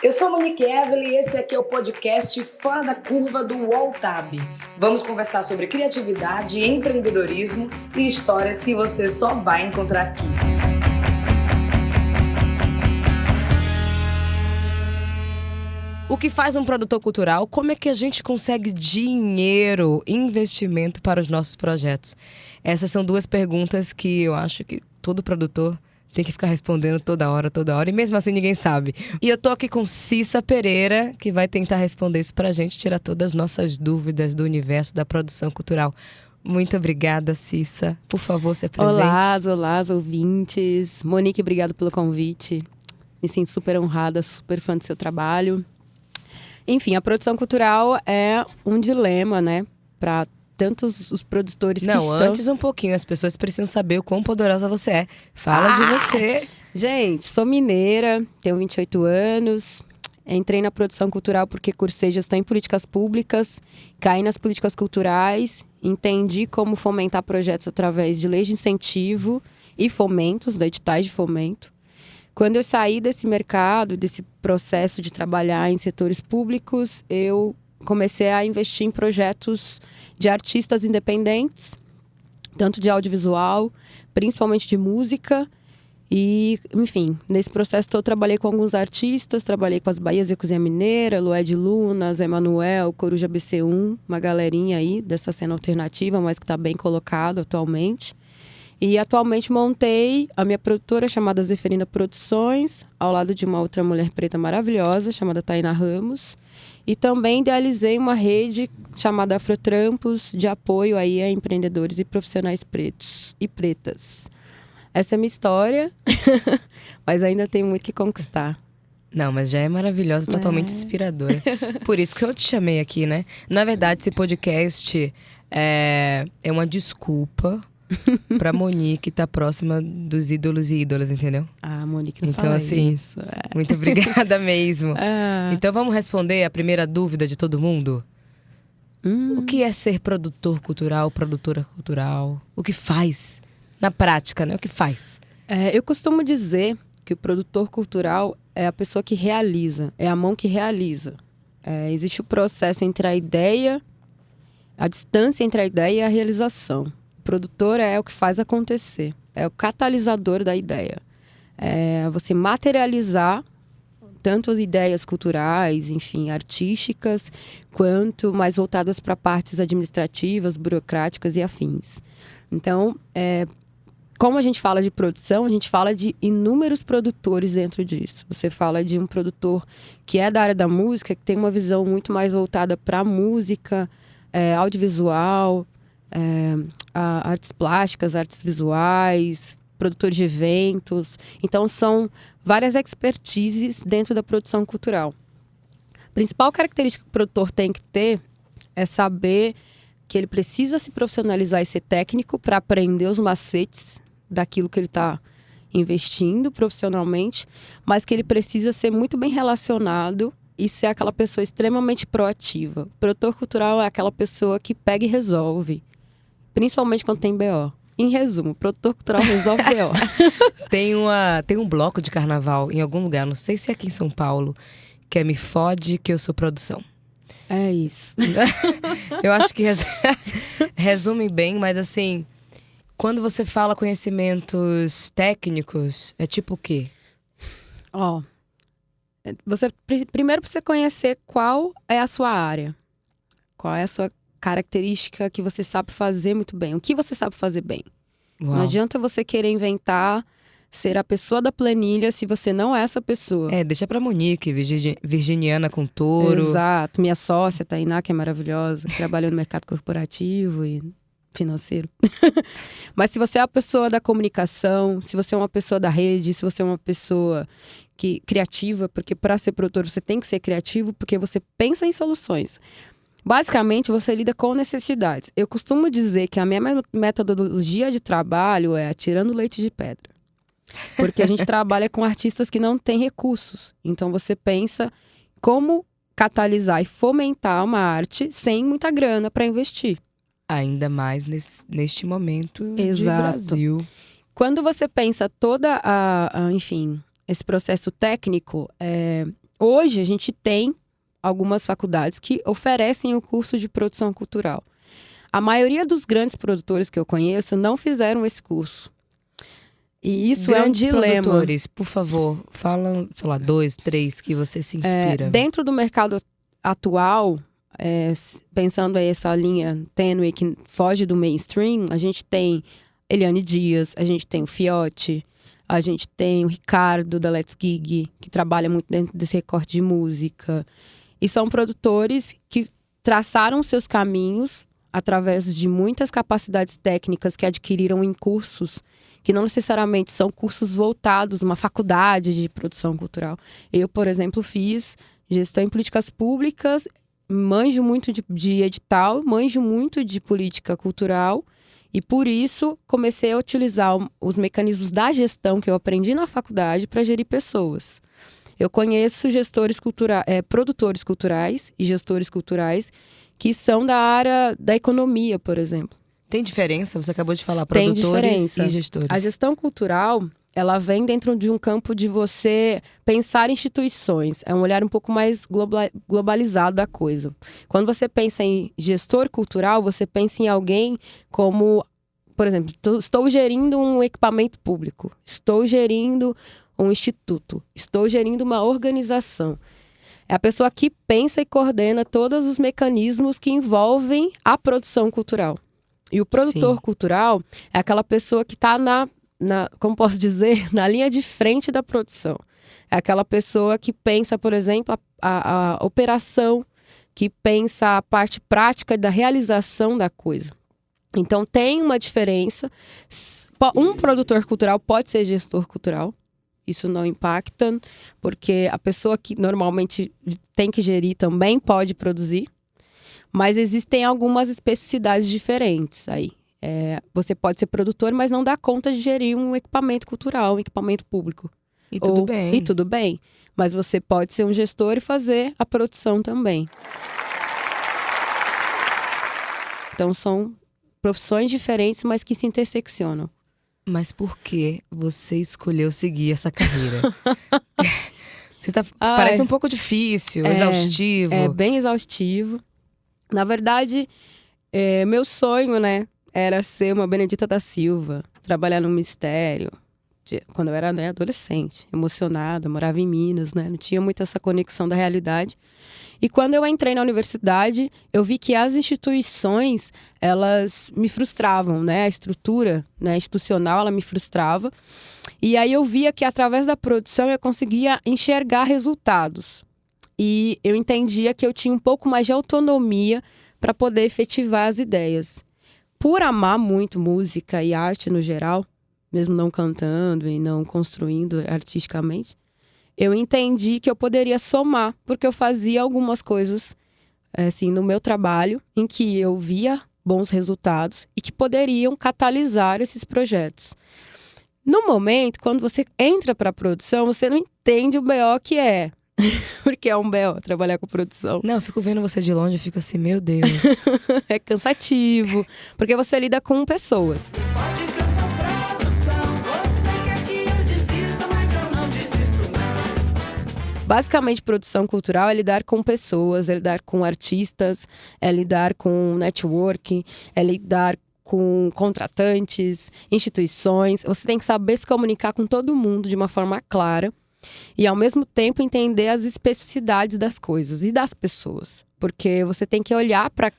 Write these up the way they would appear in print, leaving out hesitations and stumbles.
Eu sou Monique Evelyn e esse aqui é o podcast Fora da Curva do UOL-TAB. Vamos conversar sobre criatividade, empreendedorismo e histórias que você só vai encontrar aqui. O que faz um produtor cultural? Como é que a gente consegue dinheiro, investimento para os nossos projetos? Essas são duas perguntas que eu acho que todo produtor tem que ficar respondendo toda hora, e mesmo assim ninguém sabe. E eu tô aqui com Cissa Pereira, que vai tentar responder isso pra gente, tirar todas as nossas dúvidas do universo da produção cultural. Muito obrigada, Cissa. Por favor, se apresente. Olá, ouvintes. Monique, obrigado pelo convite. Me sinto super honrada, super fã do seu trabalho. Enfim, a produção cultural é um dilema, né, para tantos os produtores que estão... Antes um pouquinho, as pessoas precisam saber o quão poderosa você é. Fala de você. Gente, sou mineira, tenho 28 anos, entrei na produção cultural porque cursei gestão em políticas públicas, caí nas políticas culturais, entendi como fomentar projetos através de leis de incentivo e fomentos, editais de fomento. Quando eu saí desse mercado, desse processo de trabalhar em setores públicos, eu comecei a investir em projetos de artistas independentes, tanto de audiovisual, principalmente de música. E, enfim, nesse processo eu trabalhei com alguns artistas, trabalhei com as Bahias e Cozinha Mineira, Lued Luna, Zé Manuel, Coruja BC1, uma galerinha aí dessa cena alternativa, mas que está bem colocado atualmente. E atualmente montei a minha produtora chamada Zeferina Produções, ao lado de uma outra mulher preta maravilhosa, chamada Tainá Ramos. E também idealizei uma rede chamada Afrotrampos, de apoio aí a empreendedores e profissionais pretos e pretas. Essa é a minha história, mas ainda tem muito que conquistar. Não, mas já é maravilhosa, totalmente inspiradora. Por isso que eu te chamei aqui, né? Na verdade, esse podcast é uma desculpa pra Monique estar próxima dos ídolos e ídolas, entendeu? Ah, Monique, não então, fala assim, isso. Muito obrigada mesmo. Então, vamos responder a primeira dúvida de todo mundo? O que é ser produtor cultural, produtora cultural? O que faz? Na prática, né? O que faz? Eu costumo dizer que o produtor cultural é a pessoa que realiza, é a mão que realiza. Existe o processo entre a ideia, a distância entre a ideia e a realização. O produtor é o que faz acontecer, é o catalisador da ideia. É você materializar tanto as ideias culturais, enfim, artísticas, quanto mais voltadas para partes administrativas, burocráticas e afins. Então, como a gente fala de produção, a gente fala de inúmeros produtores dentro disso. Você fala de um produtor que é da área da música, que tem uma visão muito mais voltada para a música, audiovisual, artes plásticas, artes visuais, produtor de eventos. Então, são várias expertises dentro da produção cultural. A principal característica que o produtor tem que ter é saber que ele precisa se profissionalizar e ser técnico para aprender os macetes daquilo que ele está investindo profissionalmente, mas que ele precisa ser muito bem relacionado e ser aquela pessoa extremamente proativa. O produtor cultural é aquela pessoa que pega e resolve, principalmente quando tem BO. Em resumo, o produtor cultural resolve BO. Tem um bloco de carnaval em algum lugar, não sei se é aqui em São Paulo, que é Me Fode Que Eu Sou Produção. É isso. Eu acho que resume bem, mas assim, quando você fala conhecimentos técnicos, é tipo o quê? Primeiro precisa conhecer qual é a sua área. Qual é a sua característica que você sabe fazer muito bem. O que você sabe fazer bem. Uau. Não adianta você querer inventar, ser a pessoa da planilha se você não é essa pessoa. Deixa pra Monique, virginiana com touro. Exato. Minha sócia, Tainá, que é maravilhosa, que trabalha no mercado corporativo e financeiro. Mas se você é a pessoa da comunicação, se você é uma pessoa da rede, se você é uma pessoa criativa, porque para ser produtor você tem que ser criativo, porque você pensa em soluções. Basicamente, você lida com necessidades. Eu costumo dizer que a minha metodologia de trabalho é atirando leite de pedra. Porque a gente trabalha com artistas que não têm recursos. Então, você pensa como catalisar e fomentar uma arte sem muita grana para investir. Ainda mais neste momento Exato. de Brasil. Quando você pensa toda enfim, esse processo técnico, Hoje a gente tem algumas faculdades que oferecem o curso de produção cultural. A maioria dos grandes produtores que eu conheço não fizeram esse curso. E isso é um Grandes dilema. produtores, por favor, falam, sei lá, 2, 3 que você se inspira. Dentro do mercado atual, pensando aí essa linha tênue que foge do mainstream, a gente tem Eliane Dias, a gente tem o Fiote, a gente tem o Ricardo da Let's Gig, que trabalha muito dentro desse recorte de música. E são produtores que traçaram seus caminhos através de muitas capacidades técnicas que adquiriram em cursos que não necessariamente são cursos voltados, uma faculdade de produção cultural. Eu, por exemplo, fiz gestão em políticas públicas, manjo muito de edital, manjo muito de política cultural e, por isso, comecei a utilizar os mecanismos da gestão que eu aprendi na faculdade para gerir pessoas. Eu conheço produtores culturais e gestores culturais que são da área da economia, por exemplo. Tem diferença? Você acabou de falar, Tem produtores diferença. e gestores. A gestão cultural, ela vem dentro de um campo de você pensar instituições. É um olhar um pouco mais globalizado da coisa. Quando você pensa em gestor cultural, você pensa em alguém como, por exemplo, estou gerindo um equipamento público, estou gerindo um instituto, estou gerindo uma organização. É a pessoa que pensa e coordena todos os mecanismos que envolvem a produção cultural. E o produtor cultural é aquela pessoa que está como posso dizer, na linha de frente da produção. É aquela pessoa que pensa, por exemplo, a operação, que pensa a parte prática da realização da coisa. Então, tem uma diferença. Um produtor cultural pode ser gestor cultural. Isso não impacta, porque a pessoa que normalmente tem que gerir também pode produzir. Mas existem algumas especificidades diferentes aí. Você pode ser produtor, mas não dá conta de gerir um equipamento cultural, um equipamento público. E tudo bem. E tudo bem. Mas você pode ser um gestor e fazer a produção também. Então, são profissões diferentes, mas que se interseccionam. Mas por que você escolheu seguir essa carreira? Parece um pouco difícil, exaustivo. É bem exaustivo. Na verdade, meu sonho, né, era ser uma Benedita da Silva, trabalhar no ministério. Quando eu era adolescente, emocionada, morava em Minas, né, não tinha muito essa conexão da realidade. E quando eu entrei na universidade, eu vi que as instituições, elas me frustravam, né, a estrutura, né, institucional, ela me frustrava. E aí eu via que através da produção eu conseguia enxergar resultados. E eu entendia que eu tinha um pouco mais de autonomia para poder efetivar as ideias. Por amar muito música e arte no geral, mesmo não cantando e não construindo artisticamente, eu entendi que eu poderia somar, porque eu fazia algumas coisas assim, no meu trabalho em que eu via bons resultados e que poderiam catalisar esses projetos. No momento, quando você entra para a produção, você não entende o BO que é. Porque é um BO trabalhar com produção. Não, eu fico vendo você de longe e fico assim, meu Deus. É cansativo, porque você lida com pessoas. Pode que eu sou produção, você quer que eu desista, mas eu não desisto não. Basicamente, produção cultural é lidar com pessoas, é lidar com artistas, é lidar com networking, é lidar com contratantes, instituições. Você tem que saber se comunicar com todo mundo de uma forma clara. E, ao mesmo tempo, entender as especificidades das coisas e das pessoas. Porque você tem que olhar para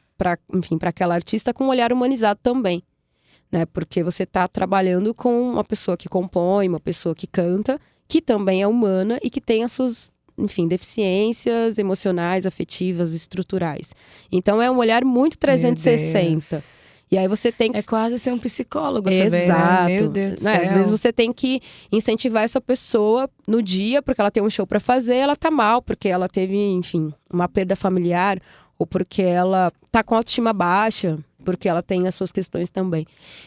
aquela artista com um olhar humanizado também. Né? Porque você está trabalhando com uma pessoa que compõe, uma pessoa que canta, que também é humana e que tem as suas, deficiências emocionais, afetivas, estruturais. Então, é um olhar muito 360. E aí você tem que... É quase ser um psicólogo também, Exato. né? Meu Deus do céu. Às vezes você tem que incentivar essa pessoa no dia, porque ela tem um show pra fazer, ela tá mal, porque ela teve, uma perda familiar, ou porque ela tá com autoestima baixa, porque ela tem as suas questões também.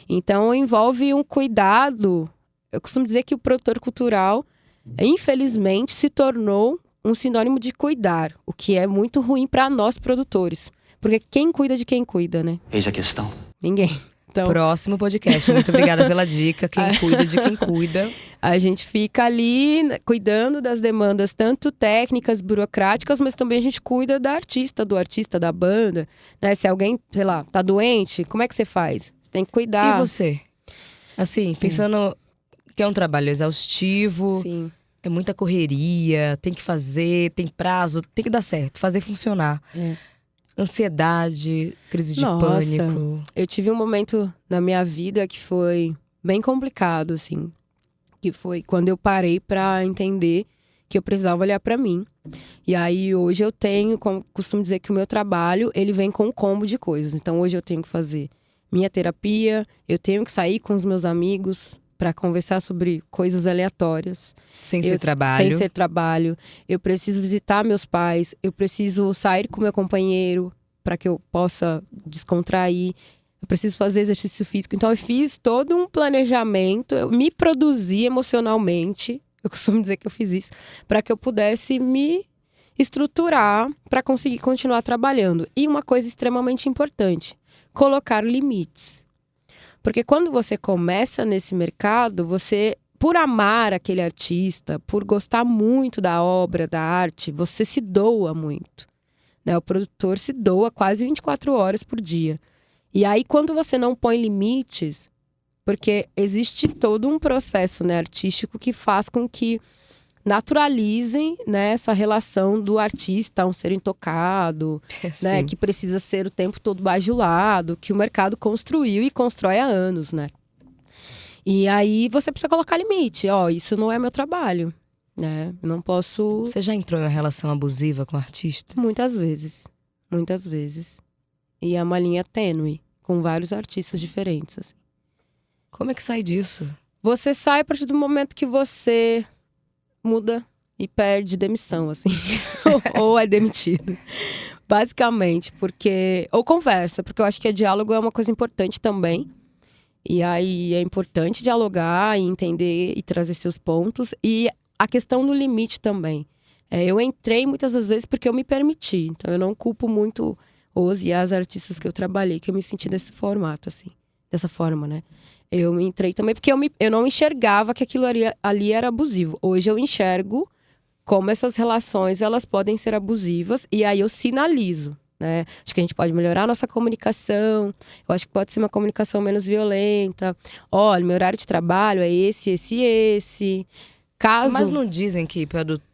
Então, envolve um cuidado. Eu costumo dizer que o produtor cultural, infelizmente, se tornou um sinônimo de cuidar, o que é muito ruim pra nós produtores. Porque quem cuida de quem cuida, né? Eis a questão. Ninguém. Então, Próximo podcast. Muito obrigada pela dica. Quem cuida de quem cuida. a gente fica ali né, cuidando das demandas, tanto técnicas, burocráticas, mas também a gente cuida do artista, da banda. Né? Se alguém, sei lá, tá doente, como é que você faz? Você tem que cuidar. E você? Assim, pensando que é um trabalho exaustivo, Sim. é muita correria, tem que fazer, tem prazo, tem que dar certo, fazer funcionar. É. Ansiedade, crise de Nossa. pânico. Eu tive um momento na minha vida que foi bem complicado, assim. Que foi quando eu parei pra entender que eu precisava olhar pra mim. E aí, hoje eu tenho, costumo dizer que o meu trabalho, ele vem com um combo de coisas. Então, hoje eu tenho que fazer minha terapia, eu tenho que sair com os meus amigos pra conversar sobre coisas aleatórias. Sem Eu- ser trabalho. Sem ser trabalho. Eu preciso visitar meus pais. Eu preciso sair com meu companheiro para que eu possa descontrair. Eu preciso fazer exercício físico. Então, eu fiz todo um planejamento. Eu me produzi emocionalmente. Eu costumo dizer que eu fiz isso. Para que eu pudesse me estruturar para conseguir continuar trabalhando. E uma coisa extremamente importante: colocar limites. Porque quando você começa nesse mercado, você, por amar aquele artista, por gostar muito da obra, da arte, você se doa muito. Né? O produtor se doa quase 24 horas por dia. E aí, quando você não põe limites, porque existe todo um processo, né, artístico que faz com que naturalizem, né, essa relação do artista a um ser intocado, né, Sim. que precisa ser o tempo todo bajulado, que o mercado construiu e constrói há anos, né? E aí você precisa colocar limite. Ó, isso não é meu trabalho, né? Eu não posso... Você já entrou em uma relação abusiva com o artista? Muitas vezes. Muitas vezes. E é uma linha tênue, com vários artistas diferentes, assim. Como é que sai disso? Você sai a partir do momento que você muda e perde demissão, assim. Ou é demitido. Basicamente, porque... Ou conversa, porque eu acho que o diálogo é uma coisa importante também. E aí é importante dialogar e entender e trazer seus pontos. E a questão do limite também. Eu entrei muitas das vezes porque eu me permiti. Então eu não culpo muito os e as artistas que eu trabalhei, que eu me senti desse formato, assim. Dessa forma, né? Eu entrei também porque eu não enxergava que aquilo ali era abusivo. Hoje eu enxergo como essas relações, elas podem ser abusivas. E aí eu sinalizo, né? Acho que a gente pode melhorar a nossa comunicação. Eu acho que pode ser uma comunicação menos violenta. Olha, meu horário de trabalho é esse. Caso Mas não dizem que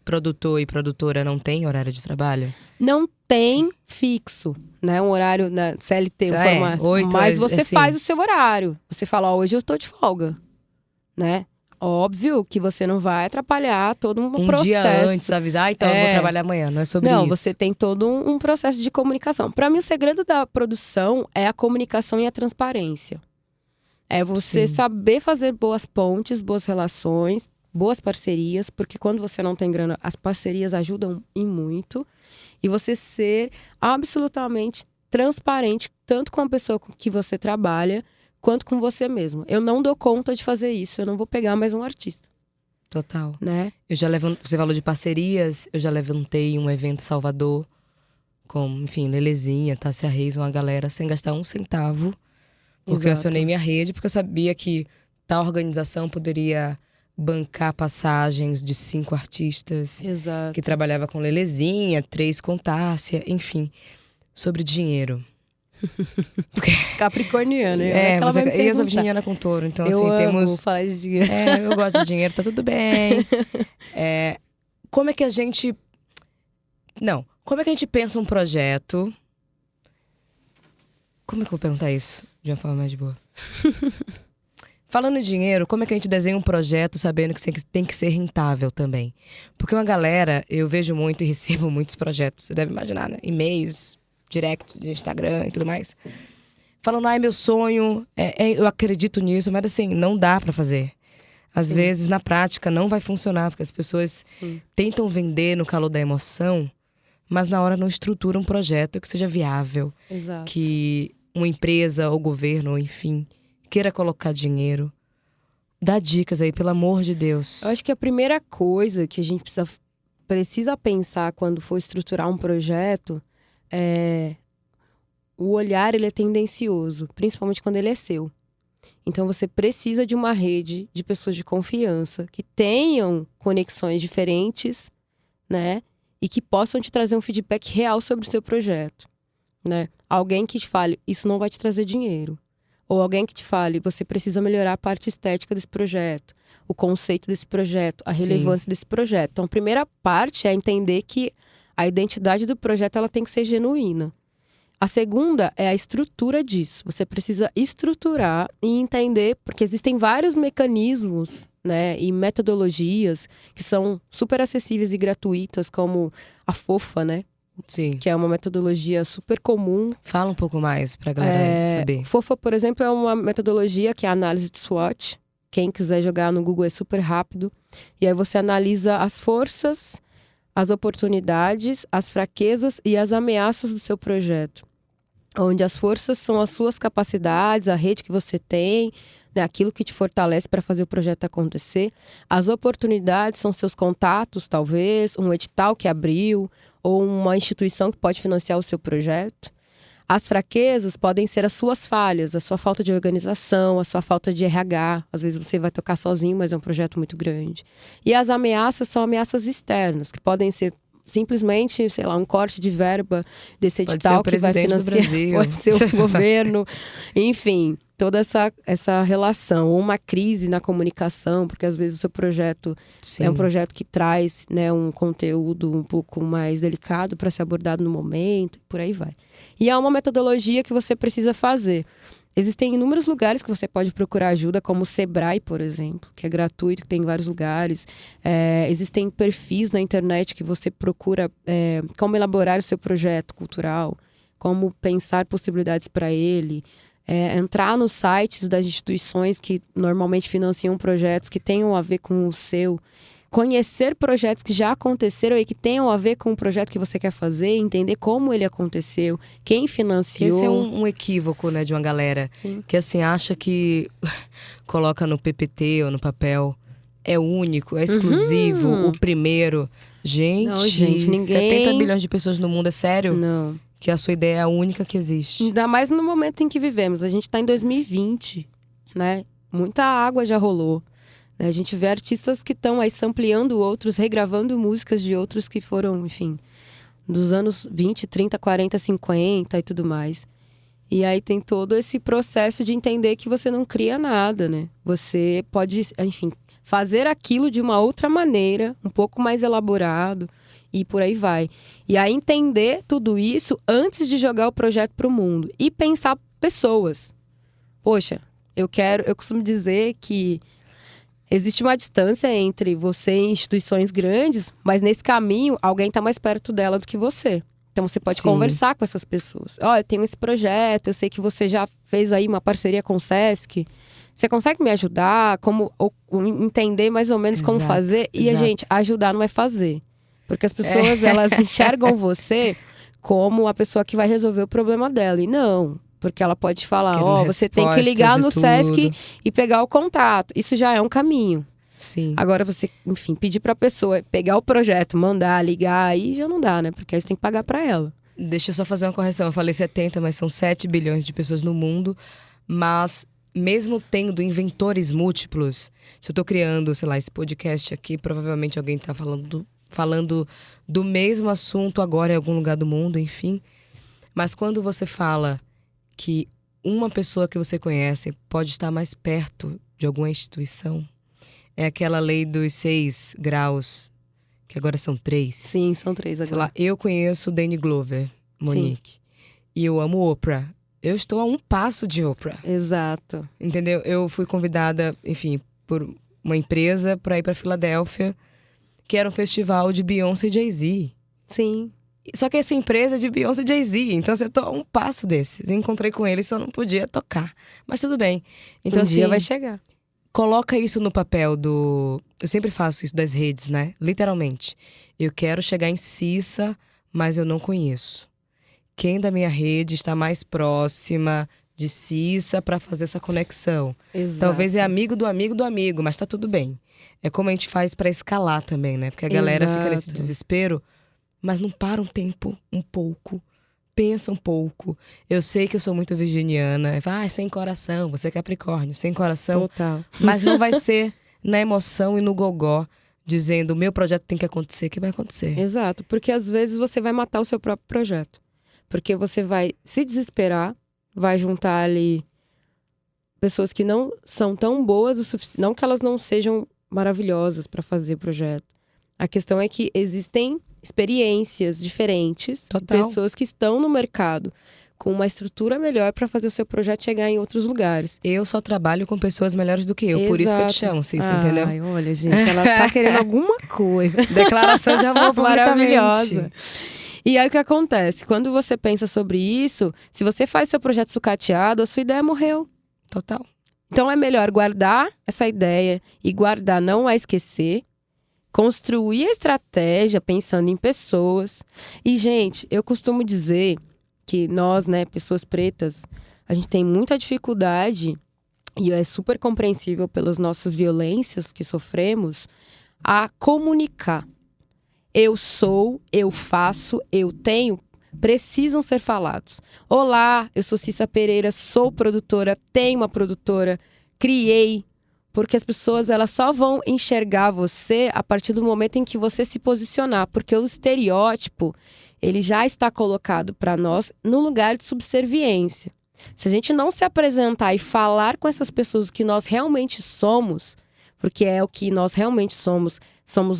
produtor e produtora não têm horário de trabalho? não tem fixo, né? Um horário na CLT, um É, formato. 8 Mas é você assim. faz o seu horário. Você fala, ó, hoje eu estou de folga, né? Óbvio que você não vai atrapalhar todo um processo. Dia antes avisar, então eu vou trabalhar amanhã. Não é sobre Não, isso. você tem todo um processo de comunicação. Para mim, o segredo da produção é a comunicação e a transparência. É você Sim. saber fazer boas pontes, boas relações, boas parcerias, porque quando você não tem grana, as parcerias ajudam em muito. E você ser absolutamente transparente, tanto com a pessoa com que você trabalha, quanto com você mesmo. Eu não dou conta de fazer isso, eu não vou pegar mais um artista, Total. né? Você falou de parcerias, eu já levantei um evento em Salvador com, enfim, Lelezinha, Tássia Reis, uma galera sem gastar um centavo. Porque eu Exato. acionei minha rede, porque eu sabia que tal organização poderia bancar passagens de 5 artistas Exato. que trabalhava com Lelezinha, 3 com Tássia, enfim, sobre dinheiro. Capricorniana, né? É, Aquela vai me eu sou perguntar. virginiana com touro, então Eu assim, amo temos... falar de dinheiro. Eu gosto de dinheiro, tá tudo bem. Como é que a gente... Não, como é que a gente pensa um projeto... Como é que eu vou perguntar isso de uma forma mais boa? Falando em dinheiro, como é que a gente desenha um projeto sabendo que tem que ser rentável também? Porque uma galera, eu vejo muito e recebo muitos projetos, você deve imaginar, né? E-mails, direct de Instagram e tudo mais. Falando, ai, meu sonho, eu acredito nisso, mas assim, não dá pra fazer. Às vezes, na prática, não vai funcionar, porque as pessoas tentam vender no calor da emoção, mas na hora não estruturam um projeto que seja viável, Exato. que uma empresa ou governo, ou enfim, queira colocar dinheiro. Dá dicas aí, pelo amor de Deus. Eu acho que a primeira coisa que a gente precisa pensar quando for estruturar um projeto é o olhar ele é tendencioso, principalmente quando ele é seu. Então você precisa de uma rede de pessoas de confiança que tenham conexões diferentes, né? E que possam te trazer um feedback real sobre o seu projeto, né? Alguém que te fale, isso não vai te trazer dinheiro. Ou alguém que te fale, você precisa melhorar a parte estética desse projeto, o conceito desse projeto, a Sim. relevância desse projeto. Então, a primeira parte é entender que a identidade do projeto ela tem que ser genuína. A segunda é a estrutura disso. Você precisa estruturar e entender, porque existem vários mecanismos, né, e metodologias que são super acessíveis e gratuitas, como a FOFA, né? Sim. Que é uma metodologia super comum. Fala um pouco mais pra galera saber. FOFA, por exemplo, é uma metodologia que é a análise de SWOT. Quem quiser jogar no Google é super rápido. E aí você analisa as forças, as oportunidades, as fraquezas e as ameaças do seu projeto. Onde as forças são as suas capacidades, a rede que você tem, né, aquilo que te fortalece para fazer o projeto acontecer. As oportunidades são seus contatos, talvez, um edital que abriu, ou uma instituição que pode financiar o seu projeto. As fraquezas podem ser as suas falhas, a sua falta de organização, a sua falta de RH. Às vezes você vai tocar sozinho, mas é um projeto muito grande. E as ameaças são ameaças externas, que podem ser simplesmente, sei lá, um corte de verba desse Pode edital ser o que vai presidente do financiar. Brasil. Pode ser o governo. Enfim, toda essa relação. Ou uma crise na comunicação, porque às vezes o seu projeto Sim. é um projeto que traz, né, um conteúdo um pouco mais delicado para ser abordado no momento, por aí vai. E é uma metodologia que você precisa fazer. Existem inúmeros lugares que você pode procurar ajuda, como o Sebrae, por exemplo, que é gratuito, que tem em vários lugares. Existem perfis na internet que você procura como elaborar o seu projeto cultural, como pensar possibilidades para ele. Entrar nos sites das instituições que normalmente financiam projetos que tenham a ver com o seu. Conhecer projetos que já aconteceram e que tenham a ver com o projeto que você quer fazer, entender como ele aconteceu, quem financiou. Esse é um equívoco, né, de uma galera Sim. que assim acha que coloca no PPT ou no papel é único, é exclusivo, o primeiro. Gente, Não, gente, ninguém- 70 bilhões de pessoas no mundo, é sério? Não. Que a sua ideia é a única que existe. Ainda mais no momento em que vivemos. A gente está em 2020, né? Muita água já rolou. A gente vê artistas que estão aí sampleando outros, regravando músicas de outros que foram, enfim, dos anos 20, 30, 40, 50 e tudo mais. E aí tem todo esse processo de entender que você não cria nada, né? Você pode, enfim, fazer aquilo de uma outra maneira, um pouco mais elaborado e por aí vai. E aí entender tudo isso antes de jogar o projeto para o mundo. E pensar pessoas. Poxa, eu costumo dizer que existe uma distância entre você e instituições grandes, mas nesse caminho, alguém está mais perto dela do que você. Então, você pode Sim. conversar com essas pessoas. Ó, eu tenho esse projeto, eu sei que você já fez aí uma parceria com o Sesc. Você consegue me ajudar? Ou entender mais ou menos como Exato, fazer? E, exato. gente, ajudar não é fazer. Porque as pessoas, elas enxergam você como a pessoa que vai resolver o problema dela. E não. Porque ela pode falar, Querendo você tem que respostas ligar de no tudo. Sesc e pegar o contato. Isso já é um caminho. Sim. Agora você, enfim, pedir pra pessoa pegar o projeto, mandar, ligar, aí já não dá, né? Porque aí você tem que pagar pra ela. Deixa eu só fazer uma correção. Eu falei 70, mas são 7 bilhões de pessoas no mundo. Mas mesmo tendo inventores múltiplos, se eu tô criando, sei lá, esse podcast aqui, provavelmente alguém tá falando do mesmo assunto agora em algum lugar do mundo, enfim. Mas quando você fala que uma pessoa que você conhece pode estar mais perto de alguma instituição, é aquela lei dos 6 graus, que agora são 3. Sim, são 3 agora. Sei lá, eu conheço Danny Glover, Monique. E eu amo Oprah. Eu estou a um passo de Oprah. Exato. Entendeu? Eu fui convidada, enfim, por uma empresa para ir para Filadélfia, que era um festival de Beyoncé e Jay-Z. Sim. Só que essa empresa é de Beyoncé e Jay-Z. Então, assim, eu tô a um passo desses. Encontrei com eles, só não podia tocar. Mas tudo bem. Então, Um assim, dia vai chegar. coloca isso no papel do... Eu sempre faço isso das redes, né? Literalmente. Eu quero chegar em Cissa, mas eu não conheço. Quem da minha rede está mais próxima de Cissa para fazer essa conexão? Exato. Talvez é amigo do amigo do amigo, mas tá tudo bem. É como a gente faz para escalar também, né? Porque a galera fica nesse Exato. desespero, mas não para um tempo, um pouco, pensa um pouco. Eu sei que eu sou muito virginiana. Sem coração, você é Capricórnio, sem coração. Total. Mas não vai ser na emoção e no gogó, dizendo o meu projeto tem que acontecer, que vai acontecer. Exato, porque às vezes você vai matar o seu próprio projeto. Porque você vai se desesperar, vai juntar ali pessoas que não são tão boas o suficiente. Não que elas não sejam maravilhosas para fazer o projeto. A questão é que existem experiências diferentes, Total. pessoas que estão no mercado com uma estrutura melhor para fazer o seu projeto chegar em outros lugares. Eu só trabalho com pessoas melhores do que eu, por isso que eu te chamo, Cissa, entendeu? Ai, olha, gente, ela tá querendo alguma coisa. Declaração de amor publicamente. Maravilhosa. E aí o que acontece? Quando você pensa sobre isso, se você faz seu projeto sucateado, a sua ideia morreu. Total. Então é melhor guardar essa ideia e guardar, não a esquecer. Construir a estratégia pensando em pessoas. E, gente, eu costumo dizer que nós, né, pessoas pretas, a gente tem muita dificuldade, e é super compreensível pelas nossas violências que sofremos, a comunicar. Eu sou, eu faço, eu tenho, precisam ser falados. Olá, eu sou Cissa Pereira, sou produtora, tenho uma produtora, criei. Porque as pessoas, elas só vão enxergar você a partir do momento em que você se posicionar. Porque o estereótipo, ele já está colocado para nós no lugar de subserviência. Se a gente não se apresentar e falar com essas pessoas que nós realmente somos, porque é o que nós realmente somos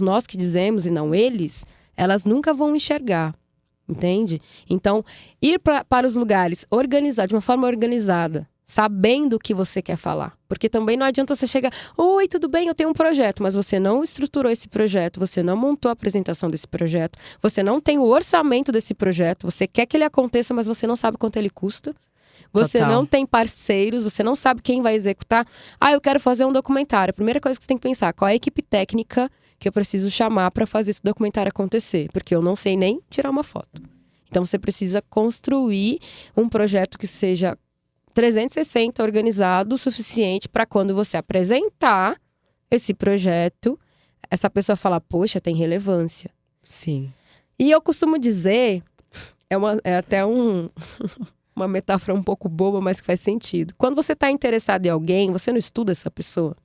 nós que dizemos e não eles, elas nunca vão enxergar, entende? Então, ir para os lugares, organizar de uma forma organizada, sabendo o que você quer falar. Porque também não adianta você chegar, oi, tudo bem, eu tenho um projeto, mas você não estruturou esse projeto, você não montou a apresentação desse projeto, você não tem o orçamento desse projeto, você quer que ele aconteça, mas você não sabe quanto ele custa. Você Total. não tem parceiros, você não sabe quem vai executar. Eu quero fazer um documentário. A primeira coisa que você tem que pensar, qual é a equipe técnica que eu preciso chamar para fazer esse documentário acontecer? Porque eu não sei nem tirar uma foto. Então você precisa construir um projeto que seja 360 organizado o suficiente para quando você apresentar esse projeto, essa pessoa falar, poxa, tem relevância. Sim. E eu costumo dizer, é até uma metáfora um pouco boba, mas que faz sentido. Quando você está interessado em alguém, você não estuda essa pessoa.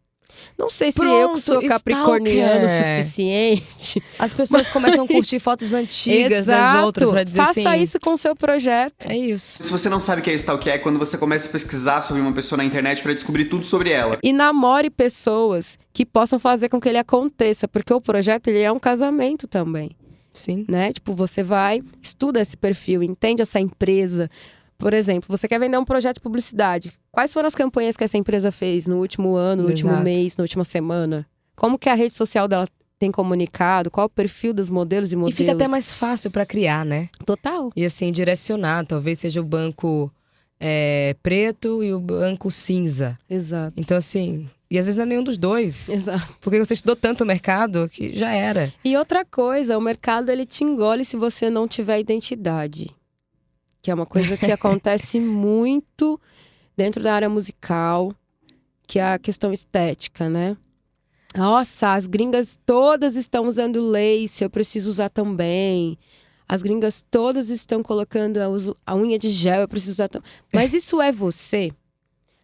Não sei se eu que sou Pronto, capricorniano o stalker. suficiente. As pessoas começam a curtir fotos antigas das outras pra dizer Faça assim... isso com o seu projeto. É isso. Se você não sabe o que é stalkear, é quando você começa a pesquisar sobre uma pessoa na internet pra descobrir tudo sobre ela. E namore pessoas que possam fazer com que ele aconteça, porque o projeto ele é um casamento também, Sim. né? Tipo, você vai, estuda esse perfil, entende essa empresa. Por exemplo, você quer vender um projeto de publicidade. Quais foram as campanhas que essa empresa fez no último ano, no último Exato. mês, na última semana? Como que a rede social dela tem comunicado? Qual o perfil dos modelos e E modelos? fica até mais fácil pra criar, né? Total. E assim, direcionar. Talvez seja o banco preto e o banco cinza. Exato. Então assim... E às vezes não é nenhum dos dois. Exato. Porque você estudou tanto o mercado que já era. E outra coisa, o mercado ele te engole se você não tiver identidade. Que é uma coisa que acontece muito dentro da área musical, que é a questão estética, né? Nossa, as gringas todas estão usando lace, eu preciso usar também. As gringas todas estão colocando a unha de gel, eu preciso usar também. Mas isso é você?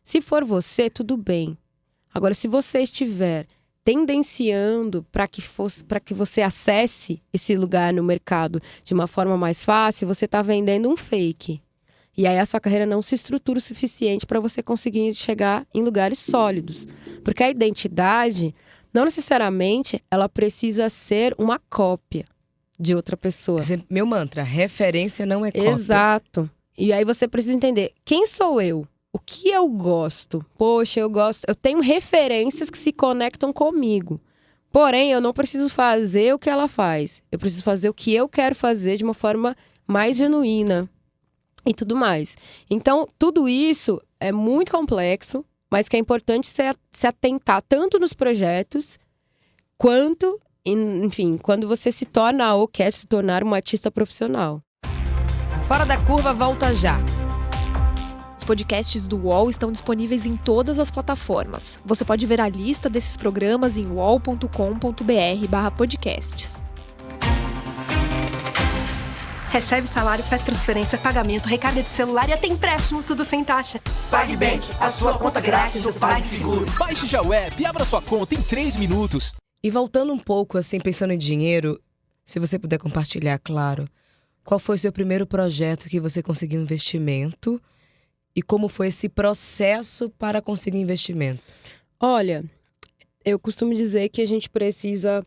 Se for você, tudo bem. Agora, se você estiver tendenciando para que você acesse esse lugar no mercado de uma forma mais fácil, você está vendendo um fake. E aí a sua carreira não se estrutura o suficiente para você conseguir chegar em lugares sólidos. Porque a identidade, não necessariamente, ela precisa ser uma cópia de outra pessoa. Meu mantra, referência não é cópia. Exato. E aí você precisa entender, quem sou eu? O que eu gosto? Poxa, eu tenho referências que se conectam comigo. Porém, eu não preciso fazer o que ela faz. Eu preciso fazer o que eu quero fazer de uma forma mais genuína e tudo mais. Então, tudo isso é muito complexo, mas que é importante se atentar tanto nos projetos, quanto, enfim, quando você se torna ou quer se tornar uma artista profissional. Fora da Curva volta já. Os podcasts do UOL estão disponíveis em todas as plataformas. Você pode ver a lista desses programas em uol.com.br/podcasts. Recebe salário, faz transferência, pagamento, recarga de celular e até empréstimo, tudo sem taxa. PagBank, a sua conta grátis do PagSeguro. Baixe já o app e abra sua conta em 3 minutos. E voltando um pouco, assim, pensando em dinheiro, se você puder compartilhar, claro, qual foi o seu primeiro projeto que você conseguiu investimento e como foi esse processo para conseguir investimento? Olha, eu costumo dizer que a gente precisa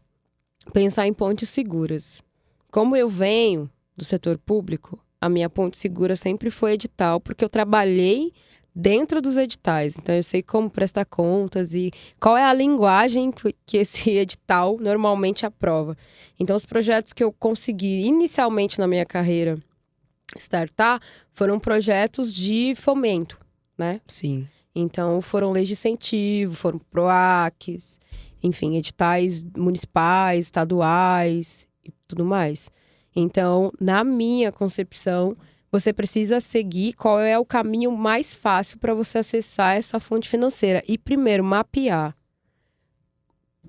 pensar em pontes seguras. Como eu venho do setor público, a minha ponte segura sempre foi edital, porque eu trabalhei dentro dos editais. Então, eu sei como prestar contas e qual é a linguagem que esse edital normalmente aprova. Então, os projetos que eu consegui inicialmente na minha carreira startar foram projetos de fomento, né? Sim. Então, foram leis de incentivo, foram PROACs, enfim, editais municipais, estaduais e tudo mais. Então, na minha concepção, você precisa seguir qual é o caminho mais fácil para você acessar essa fonte financeira. E, primeiro, mapear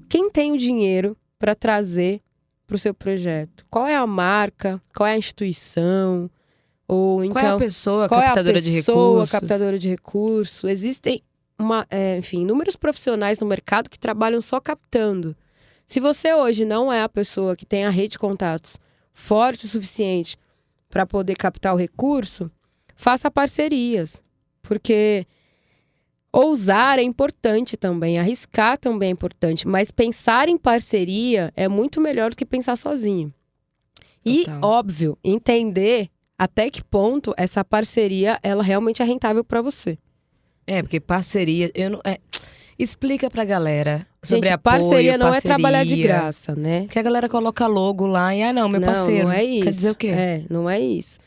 quem tem o dinheiro para trazer para o seu projeto. Qual é a marca, qual é a instituição, ou então... Qual é a pessoa Qual captadora é a de pessoa recursos? captadora de recursos? Existem, inúmeros profissionais no mercado que trabalham só captando. Se você hoje não é a pessoa que tem a rede de contatos forte o suficiente para poder captar o recurso, faça parcerias. Porque ousar é importante também, arriscar também é importante, mas pensar em parceria é muito melhor do que pensar sozinho. E, Total. óbvio, entender até que ponto essa parceria ela realmente é rentável para você. Porque parceria... Explica pra galera sobre Gente, apoio, parceria não é parceria. trabalhar de graça, né? Porque a galera coloca logo lá e, meu parceiro. Não é isso. Quer dizer o quê? Não é isso.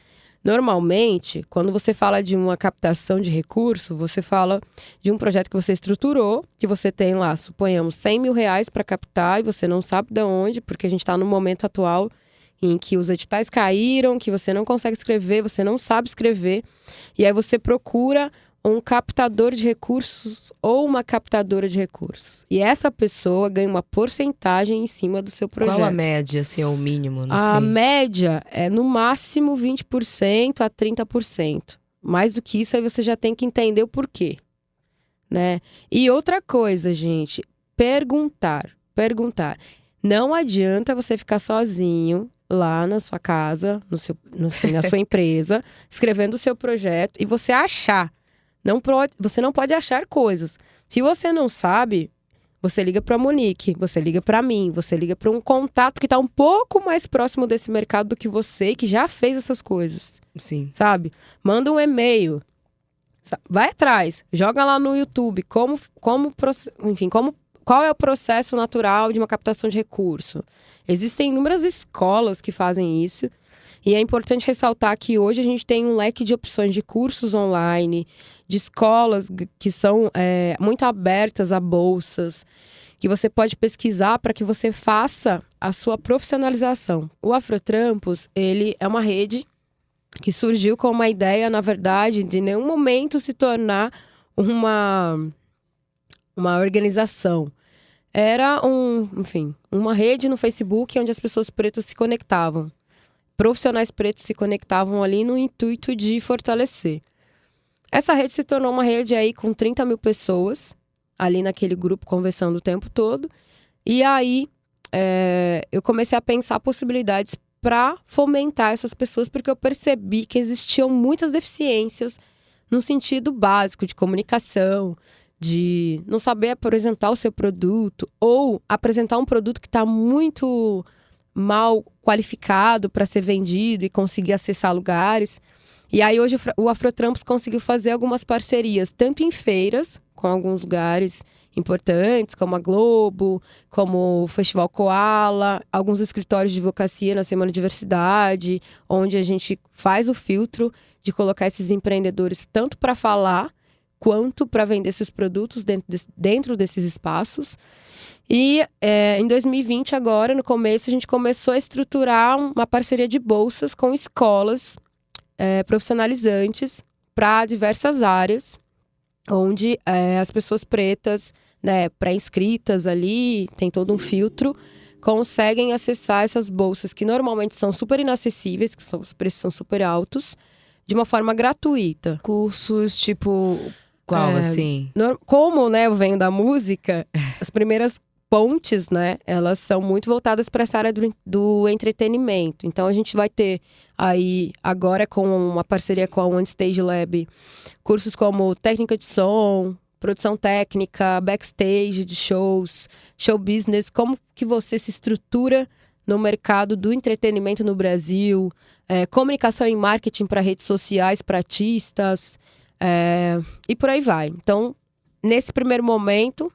Normalmente, quando você fala de uma captação de recurso, você fala de um projeto que você estruturou, que você tem lá, suponhamos, 100 mil reais para captar e você não sabe de onde, porque a gente está no momento atual em que os editais caíram, que você não consegue escrever, você não sabe escrever, e aí você procura um captador de recursos ou uma captadora de recursos. E essa pessoa ganha uma porcentagem em cima do seu projeto. Qual a média, assim, ou o mínimo? Não A sei. média é no máximo 20% a 30%. Mais do que isso, aí você já tem que entender o porquê, né? E outra coisa, gente, perguntar. Não adianta você ficar sozinho lá na sua casa, na sua empresa, escrevendo o seu projeto e você achar. Você não pode achar coisas. Se você não sabe, você liga para a Monique, você liga para mim, você liga para um contato que está um pouco mais próximo desse mercado do que você, que já fez essas coisas, Sim. sabe? Manda um e-mail, vai atrás, joga lá no YouTube qual é o processo natural de uma captação de recurso. Existem inúmeras escolas que fazem isso. E é importante ressaltar que hoje a gente tem um leque de opções de cursos online, de escolas que são muito abertas a bolsas, que você pode pesquisar para que você faça a sua profissionalização. O Afrotrampos, ele é uma rede que surgiu com uma ideia, na verdade, de em nenhum momento se tornar uma organização. Era uma rede no Facebook onde as pessoas pretas se conectavam. Profissionais pretos se conectavam ali no intuito de fortalecer. Essa rede se tornou uma rede aí com 30 mil pessoas, ali naquele grupo conversando o tempo todo. E aí, eu comecei a pensar possibilidades para fomentar essas pessoas, porque eu percebi que existiam muitas deficiências no sentido básico de comunicação, de não saber apresentar o seu produto, ou apresentar um produto que está muito mal qualificado para ser vendido e conseguir acessar lugares. E aí hoje o Afrotrampos conseguiu fazer algumas parcerias, tanto em feiras, com alguns lugares importantes, como a Globo, como o Festival Koala, alguns escritórios de advocacia na Semana de Diversidade, onde a gente faz o filtro de colocar esses empreendedores tanto para falar, quanto para vender esses produtos dentro desses espaços. E em 2020, agora, no começo, a gente começou a estruturar uma parceria de bolsas com escolas profissionalizantes para diversas áreas, onde as pessoas pretas, né, pré-inscritas ali, tem todo um filtro, conseguem acessar essas bolsas que normalmente são super inacessíveis, que os preços são super altos, de uma forma gratuita. Cursos tipo qual, assim? Como, né, eu venho da música, as primeiras pontes, né, elas são muito voltadas para essa área do entretenimento. Então, a gente vai ter aí, agora com uma parceria com a One Stage Lab, cursos como técnica de som, produção técnica, backstage de shows, show business, como que você se estrutura no mercado do entretenimento no Brasil, comunicação e marketing para redes sociais, para artistas, e por aí vai. Então, nesse primeiro momento,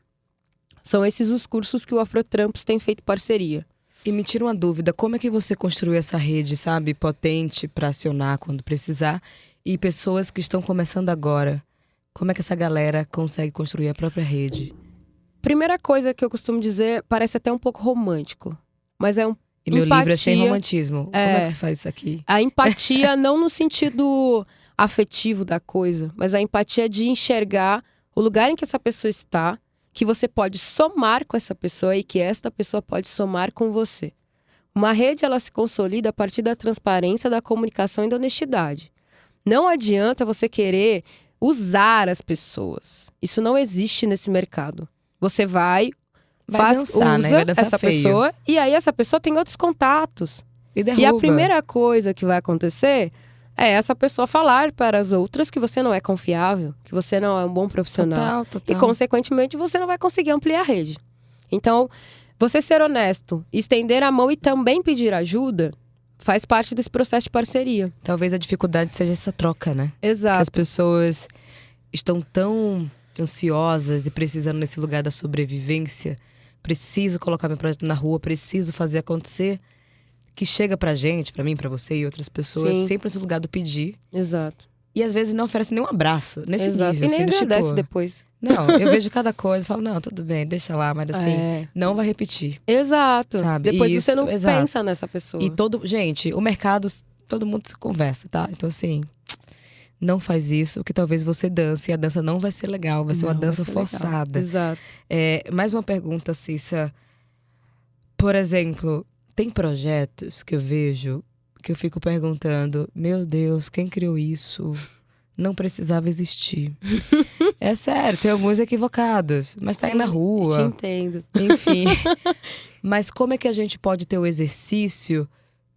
são esses os cursos que o Afrotrampos tem feito parceria. E me tira uma dúvida, como é que você construiu essa rede, sabe, potente para acionar quando precisar? E pessoas que estão começando agora, como é que essa galera consegue construir a própria rede? Primeira coisa que eu costumo dizer, parece até um pouco romântico, mas é E meu livro é sem empatia. romantismo. Como é que se faz isso aqui? A empatia não no sentido afetivo da coisa, mas a empatia de enxergar o lugar em que essa pessoa está, que você pode somar com essa pessoa e que esta pessoa pode somar com você. Uma rede, ela se consolida a partir da transparência, da comunicação e da honestidade. Não adianta você querer usar as pessoas. Isso não existe nesse mercado. Você vai dançar, né? usa Vai dançar essa feio. pessoa e aí essa pessoa tem outros contatos. E derruba. E a primeira coisa que vai acontecer é essa pessoa falar para as outras que você não é confiável, que você não é um bom profissional. Total. E, consequentemente, você não vai conseguir ampliar a rede. Então, você ser honesto, estender a mão e também pedir ajuda, faz parte desse processo de parceria. Talvez a dificuldade seja essa troca, né? Que as Exato. pessoas estão tão ansiosas e precisando nesse lugar da sobrevivência. Preciso colocar meu projeto na rua, preciso fazer acontecer. Que chega pra gente, pra mim, pra você e outras pessoas, Sim. sempre nesse lugar do pedir. Exato. E às vezes não oferece nenhum abraço, nesse Exato. nível. E nem assim, do agradece tipo, depois. Não, eu vejo cada coisa e falo, não, tudo bem, deixa lá, mas assim, É. não vai repetir. Exato. Sabe? Depois Isso, você não exato. pensa nessa pessoa. E gente, o mercado, todo mundo se conversa, tá? Então assim, não faz isso, que talvez você dance e a dança não vai ser legal, vai ser uma Não, dança vai ser legal. forçada. Exato. Mais uma pergunta, Cissa. Por exemplo, tem projetos que eu vejo que eu fico perguntando, meu Deus, quem criou isso? Não precisava existir. É sério, tem alguns equivocados, mas tá aí na Te rua. entendo. Enfim. Mas como é que a gente pode ter o exercício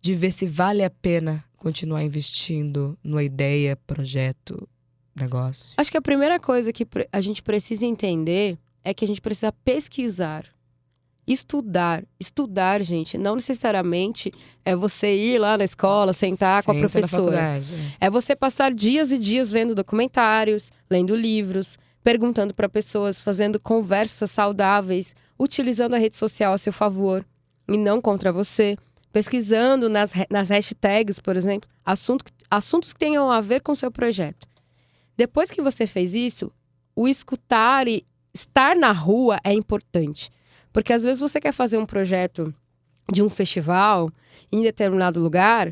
de ver se vale a pena continuar investindo numa ideia, projeto, negócio? Acho que a primeira coisa que a gente precisa entender é que a gente precisa pesquisar. Estudar, gente, não necessariamente é você ir lá na escola, sentar com a Senta na professora. faculdade, É você passar dias e dias vendo documentários, lendo livros, perguntando para pessoas, fazendo conversas saudáveis, utilizando a rede social a seu favor e não contra você, pesquisando nas hashtags, por exemplo, assuntos que tenham a ver com o seu projeto. Depois que você fez isso, o escutar e estar na rua é importante. Porque às vezes você quer fazer um projeto de um festival em determinado lugar,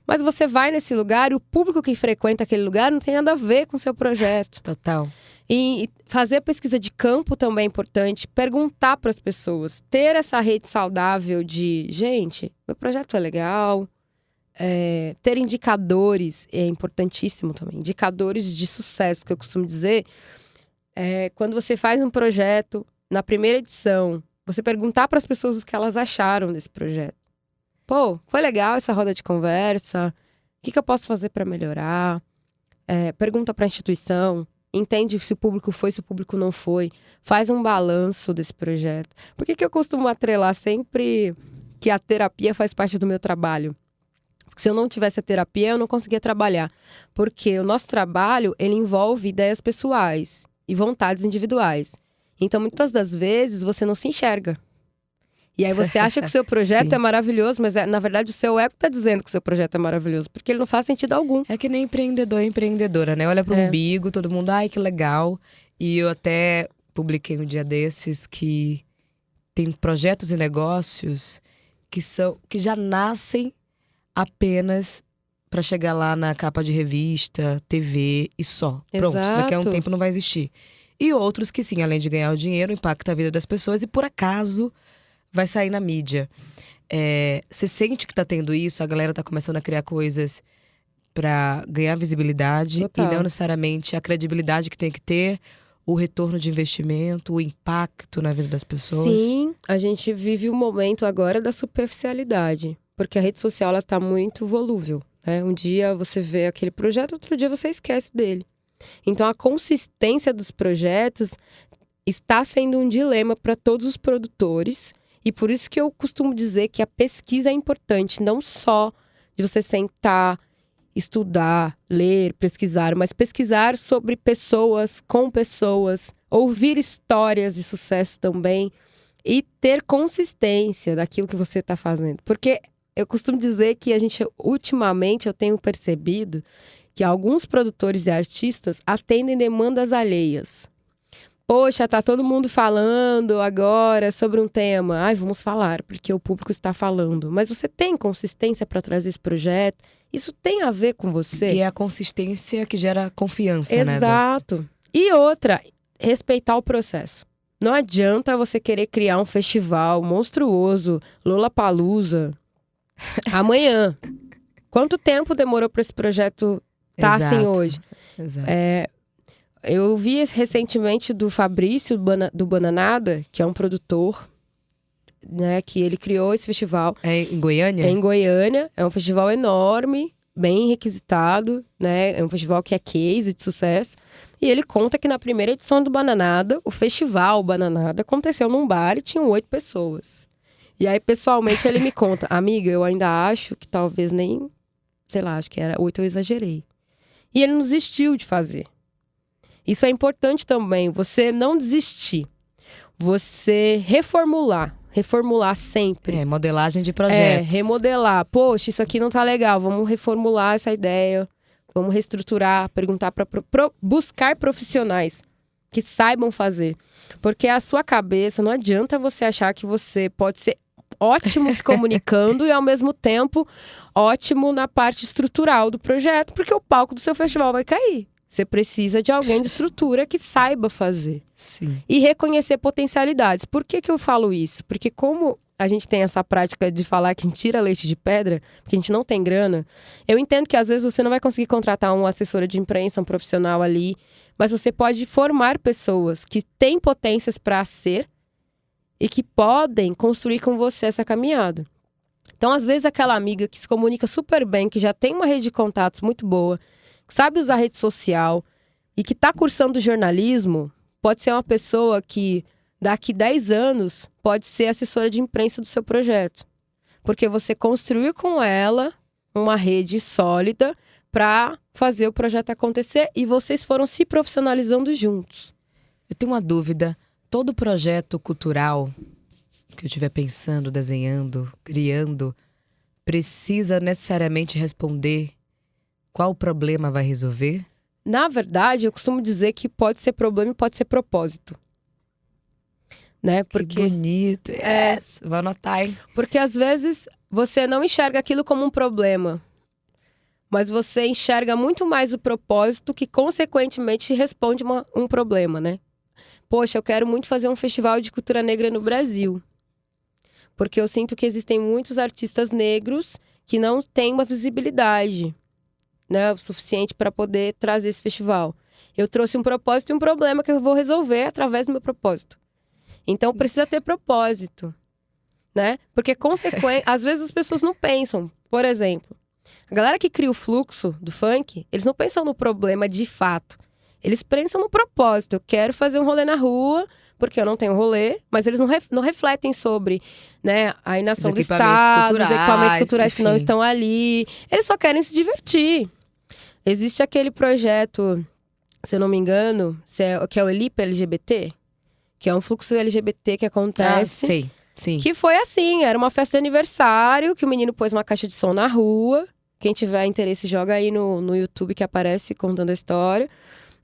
mas você vai nesse lugar e o público que frequenta aquele lugar não tem nada a ver com o seu projeto. Total. E fazer pesquisa de campo também é importante, perguntar para as pessoas, ter essa rede saudável de, gente, meu projeto é legal, ter indicadores é importantíssimo também, indicadores de sucesso, que eu costumo dizer, quando você faz um projeto, na primeira edição, você perguntar para as pessoas o que elas acharam desse projeto. Pô, foi legal essa roda de conversa, o que eu posso fazer para melhorar? Pergunta para a instituição, entende se o público foi, se o público não foi, faz um balanço desse projeto. Por que eu costumo atrelar sempre que a terapia faz parte do meu trabalho? Porque se eu não tivesse a terapia, eu não conseguia trabalhar. Porque o nosso trabalho, ele envolve ideias pessoais e vontades individuais. Então, muitas das vezes, você não se enxerga. E aí você acha que o seu projeto Sim. é maravilhoso, mas na verdade o seu ego está dizendo que o seu projeto é maravilhoso, porque ele não faz sentido algum. É que nem empreendedor e empreendedora, né? Olha pro umbigo, todo mundo, ai, que legal. E eu até publiquei um dia desses que tem projetos e negócios que já nascem apenas para chegar lá na capa de revista, TV e só. Pronto, daqui a um Exato. tempo não vai existir. E outros que sim, além de ganhar o dinheiro, impacta a vida das pessoas e por acaso vai sair na mídia. Você sente que tá tendo isso? A galera tá começando a criar coisas pra ganhar visibilidade Total. e não necessariamente a credibilidade que tem que ter, o retorno de investimento, o impacto na vida das pessoas? Sim, a gente vive o momento agora da superficialidade. Porque a rede social, ela tá muito volúvel, né? Um dia você vê aquele projeto, outro dia você esquece dele. Então, a consistência dos projetos está sendo um dilema para todos os produtores. E por isso que eu costumo dizer que a pesquisa é importante. Não só de você sentar, estudar, ler, pesquisar, mas pesquisar sobre pessoas, com pessoas, ouvir histórias de sucesso também e ter consistência daquilo que você está fazendo. Porque eu costumo dizer que ultimamente, eu tenho percebido que alguns produtores e artistas atendem demandas alheias. Poxa, tá todo mundo falando agora sobre um tema. Ai, vamos falar, porque o público está falando. Mas você tem consistência para trazer esse projeto? Isso tem a ver com você? E é a consistência que gera confiança, né? Exato. E outra, respeitar o processo. Não adianta você querer criar um festival monstruoso, Lollapalooza, amanhã. Quanto tempo demorou para esse projeto estar assim Exato. hoje? Exato. Eu vi recentemente do Fabrício, do Bananada, que é um produtor, né, que ele criou esse festival. É em Goiânia? É em Goiânia, é um festival enorme, bem requisitado, né? É um festival que é case de sucesso. E ele conta que na primeira edição do Bananada, o festival Bananada aconteceu num bar e tinham 8 pessoas. E aí, pessoalmente, ele me conta, amiga, eu ainda acho que talvez nem, sei lá, acho que era 8, eu exagerei. E ele não desistiu de fazer. Isso é importante também, você não desistir. Você reformular sempre. Modelagem de projetos. Remodelar. Poxa, isso aqui não tá legal, vamos reformular essa ideia, vamos reestruturar, perguntar para buscar profissionais que saibam fazer. Porque a sua cabeça, não adianta você achar que você pode ser ótimo se comunicando e ao mesmo tempo ótimo na parte estrutural do projeto, porque o palco do seu festival vai cair. Você precisa de alguém de estrutura que saiba fazer. Sim. E reconhecer potencialidades. Por que eu falo isso? Porque como a gente tem essa prática de falar que a gente tira leite de pedra, porque a gente não tem grana, eu entendo que às vezes você não vai conseguir contratar uma assessora de imprensa, um profissional ali, mas você pode formar pessoas que têm potências para ser e que podem construir com você essa caminhada. Então, às vezes, aquela amiga que se comunica super bem, que já tem uma rede de contatos muito boa, que sabe usar rede social e que está cursando jornalismo, pode ser uma pessoa que daqui 10 anos pode ser assessora de imprensa do seu projeto. Porque você construiu com ela uma rede sólida para fazer o projeto acontecer e vocês foram se profissionalizando juntos. Eu tenho uma dúvida. Todo projeto cultural que eu estiver pensando, desenhando, criando, precisa necessariamente responder qual problema vai resolver? Na verdade, eu costumo dizer que pode ser problema e pode ser propósito. Né? Que Porque, bonito. Yes. Vou anotar, hein? porque às vezes você não enxerga aquilo como um problema, mas você enxerga muito mais o propósito que consequentemente responde um problema, né? Poxa, eu quero muito fazer um festival de cultura negra no Brasil. Porque eu sinto que existem muitos artistas negros que não têm uma visibilidade, né, o suficiente para poder trazer esse festival. Eu trouxe um propósito e um problema que eu vou resolver através do meu propósito. Então, precisa ter propósito, né? Porque, às vezes as pessoas não pensam. Por exemplo, a galera que cria o fluxo do funk, eles não pensam no problema de fato. Eles pensam no propósito. Eu quero fazer um rolê na rua, porque eu não tenho rolê, mas eles não refletem sobre, né, a inação do Estado, os equipamentos culturais que não enfim. estão ali. Eles só querem se divertir. Existe aquele projeto, se eu não me engano, que é o ELIP LGBT, que é um fluxo LGBT que acontece. Sei, sim. Que foi assim, era uma festa de aniversário, que o menino pôs uma caixa de som na rua. Quem tiver interesse, joga aí no YouTube que aparece contando a história,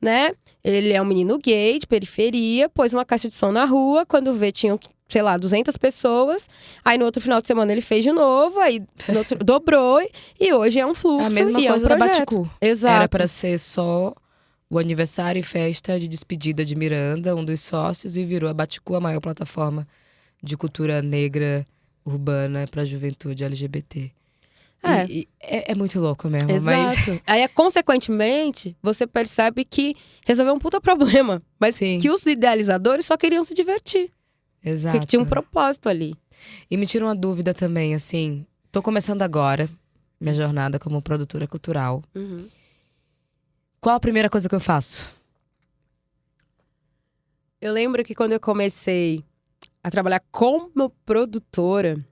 né? Ele é um menino gay, de periferia, pôs uma caixa de som na rua, quando vê tinham, sei lá, 200 pessoas. Aí no outro final de semana ele fez de novo, aí no outro, dobrou, e hoje é um fluxo. A mesma e coisa é um da projeto. Baticu. Exato. Era pra ser só o aniversário e festa de despedida de Miranda, um dos sócios, e virou a Baticu, a maior plataforma de cultura negra urbana pra juventude LGBT. É. É muito louco mesmo, Exato. mas... Aí, consequentemente, você percebe que resolveu um puta problema. Mas Sim. que os idealizadores só queriam se divertir. Exato. Porque tinha um propósito ali. E me tira uma dúvida também, assim... Tô começando agora minha jornada como produtora cultural. Uhum. Qual a primeira coisa que eu faço? Eu lembro que quando eu comecei a trabalhar como produtora,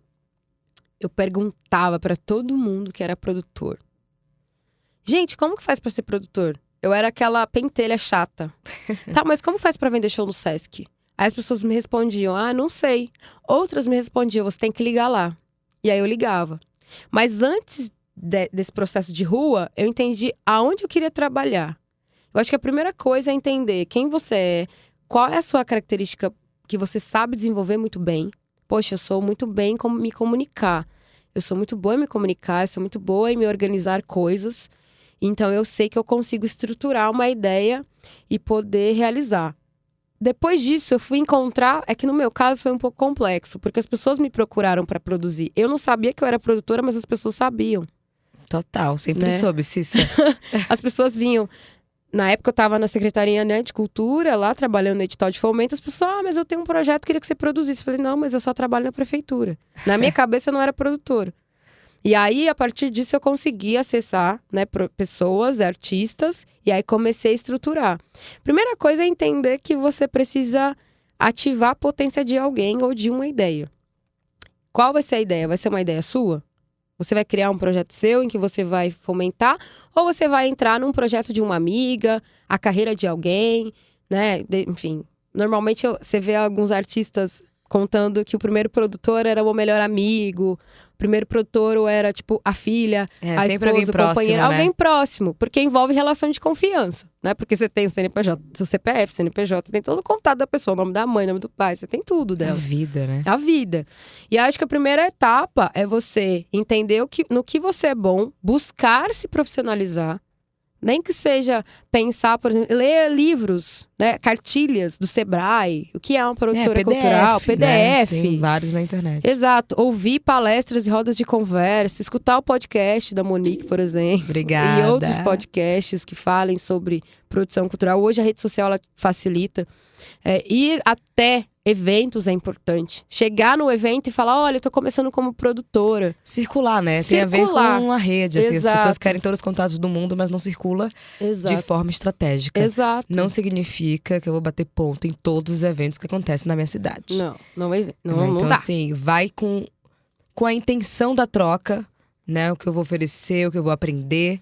eu perguntava pra todo mundo que era produtor. Gente, como que faz pra ser produtor? Eu era aquela pentelha chata. Tá, mas como faz pra vender show no Sesc? Aí as pessoas me respondiam, não sei. Outras me respondiam, você tem que ligar lá. E aí eu ligava. Mas antes desse processo de rua, eu entendi aonde eu queria trabalhar. Eu acho que a primeira coisa é entender quem você é, qual é a sua característica que você sabe desenvolver muito bem. Poxa, eu sou muito bem em me comunicar. Eu sou muito boa em me comunicar, eu sou muito boa em me organizar coisas. Então, eu sei que eu consigo estruturar uma ideia e poder realizar. Depois disso, eu fui encontrar... É que no meu caso foi um pouco complexo, porque as pessoas me procuraram para produzir. Eu não sabia que eu era produtora, mas as pessoas sabiam. Total, sempre Né? soube, Cissa. As pessoas vinham... Na época eu estava na Secretaria, né, de Cultura, lá trabalhando no edital de fomento. As pessoas, mas eu tenho um projeto, queria que você produzisse. Eu falei, não, mas eu só trabalho na prefeitura. Na minha cabeça eu não era produtora. E aí, a partir disso, eu consegui acessar, né, pessoas, artistas, e aí comecei a estruturar. Primeira coisa é entender que você precisa ativar a potência de alguém ou de uma ideia. Qual vai ser a ideia? Vai ser uma ideia sua? Você vai criar um projeto seu em que você vai fomentar, ou você vai entrar num projeto de uma amiga, a carreira de alguém, né? Enfim, normalmente você vê alguns artistas contando que o primeiro produtor era o melhor amigo, o primeiro produtor era, tipo, a filha, a sempre alguém esposa, o próximo, companheiro. né? Alguém próximo, porque envolve relação de confiança, né? Porque você tem o CNPJ, seu CPF, CNPJ, tem todo o contato da pessoa, o nome da mãe, o nome do pai, você tem tudo A dela. vida, né? A vida. E acho que a primeira etapa é você entender no que você é bom, buscar se profissionalizar. Nem que seja pensar, por exemplo, ler livros, né? Cartilhas do Sebrae, o que é uma produtora cultural, né? PDF. Tem vários na internet. Exato. Ouvir palestras e rodas de conversa, escutar o podcast da Monique, por exemplo. Obrigada. E outros podcasts que falem sobre produção cultural. Hoje a rede social ela facilita. Ir até eventos é importante. Chegar no evento e falar, olha, eu tô começando como produtora. Circular, né? Tem a ver Circular. com a rede. Assim, as Exato. pessoas querem todos os contatos do mundo, mas não circula de forma estratégica. Exato. Não significa que eu vou bater ponto em todos os eventos que acontecem na minha cidade. Não Então, dá. assim, vai com a intenção da troca, né? O que eu vou oferecer, o que eu vou aprender.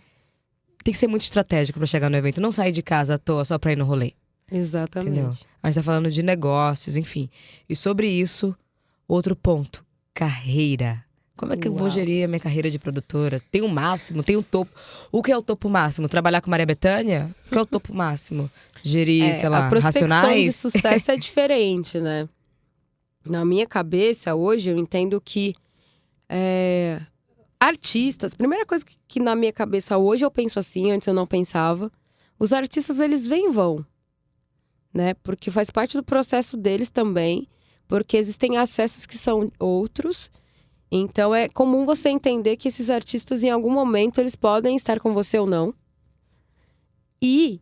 Tem que ser muito estratégico pra chegar no evento. Não sair de casa à toa só pra ir no rolê. Exatamente. Entendeu? A gente tá falando de negócios, enfim. E sobre isso, outro ponto. Carreira. Como é que eu vou Uau. gerir a minha carreira de produtora? Tem um máximo, tem um topo. O que é o topo máximo? Trabalhar com Maria Bethânia? O que é o topo máximo? Gerir, sei lá, a prospecção de Racionais? sucesso é diferente, né? Na minha cabeça, hoje, eu entendo que artistas... Primeira coisa que na minha cabeça hoje eu penso assim, antes eu não pensava. Os artistas, eles vêm e vão. Né? Porque faz parte do processo deles também. Porque existem acessos que são outros. Então, é comum você entender que esses artistas, em algum momento, eles podem estar com você ou não. E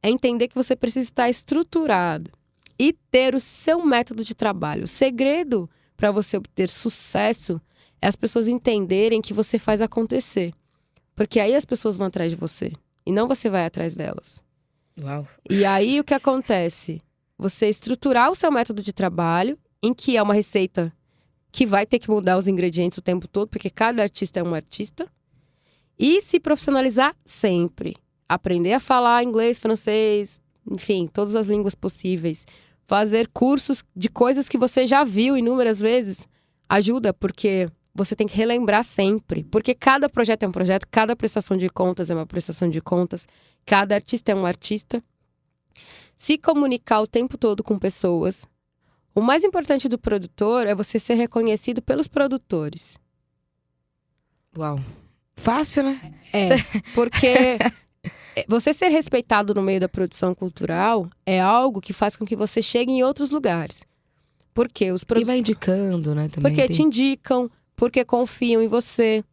é entender que você precisa estar estruturado e ter o seu método de trabalho. O segredo para você obter sucesso é as pessoas entenderem que você faz acontecer. Porque aí as pessoas vão atrás de você e não você vai atrás delas. Uau. E aí o que acontece? Você estruturar o seu método de trabalho, em que é uma receita que vai ter que mudar os ingredientes o tempo todo, porque cada artista é um artista, e se profissionalizar sempre. Aprender a falar inglês, francês, enfim, todas as línguas possíveis. Fazer cursos de coisas que você já viu inúmeras vezes ajuda, porque você tem que relembrar sempre. Porque cada projeto é um projeto, cada prestação de contas é uma prestação de contas, cada artista é um artista. Se comunicar o tempo todo com pessoas. O mais importante do produtor é você ser reconhecido pelos produtores. Uau. Fácil, né? Porque você ser respeitado no meio da produção cultural é algo que faz com que você chegue em outros lugares. Porque os E vai indicando, né? Também porque tem- te indicam, porque confiam em você